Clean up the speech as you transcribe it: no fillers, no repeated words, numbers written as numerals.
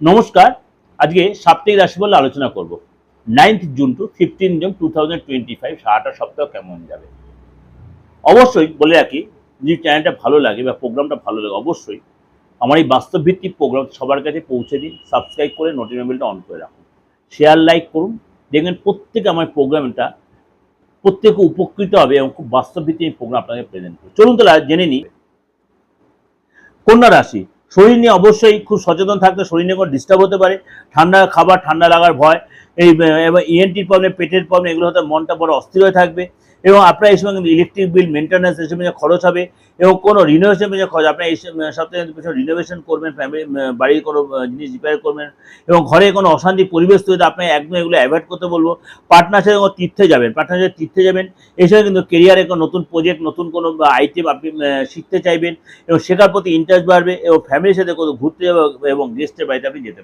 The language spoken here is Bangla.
নমস্কার। আজকে সাপ্তাহিক রাশিফল আলোচনা করব। 9th জুন টু 15 জুন 2025 সারাটা সপ্তাহ কেমন যাবে। অবশ্যই বলে রাখি, যদি চ্যানেলটা ভালো লাগে বা প্রোগ্রামটা ভালো লাগে অবশ্যই আমার এই বাস্তব ভিত্তিক প্রোগ্রাম সবার কাছে পৌঁছে দিন, সাবস্ক্রাইব করে নোটিফিকেশন বেলটা অন করে রাখুন, শেয়ার লাইক করুন। দেখবেন প্রত্যেকে আমার প্রোগ্রামটা প্রত্যেকে উপকৃত হবে এবং খুব বাস্তব ভিত্তিক এই প্রোগ্রাম আপনাদের প্রেজেন্ট করব। চলুন তাহলে জেনে নিই। কন্যা রাশি, শরীর নিয়ে অবশ্যই খুব সচেতন থাকতে, শরীর নিয়ে কোনো ডিস্টার্ব হতে পারে, ঠান্ডা খাবার, ঠান্ডা লাগার ভয়, এই এবং ইএনটির প্রবলেম, পেটের প্রবলেম, এগুলো হয়তো মনটা বড় অস্থির হয়ে থাকবে। এবং আপনার এই সময় কিন্তু ইলেকট্রিক বিল, মেনটেন্যান্স এসব যে খরচ হবে এবং কোনো রিনোভেশন যে খরচ, আপনার এই সপ্তাহে রিনোভেশন করবেন, ফ্যামিলি বাড়ির কোনো জিনিস রিপেয়ার করবেন এবং ঘরে কোনো অশান্তি পরিবেশ তৈরি, আপনার একদম এগুলো অ্যাভয়েড করতে বলবো। পার্টনার সাথে তীর্থে যাবেন, পার্টনার সাথে তীর্থে যাবেন, এই সময় কিন্তু কেরিয়ারে কোনো নতুন প্রজেক্ট, নতুন কোনো আইটেম আপনি শিখতে চাইবেন এবং শেখার প্রতি ইন্টারেস্ট বাড়বে এবং ফ্যামিলির সাথে কোথাও ঘুরতে যাবে এবং গেস্টের বাড়িতে আপনি যেতে পারেন।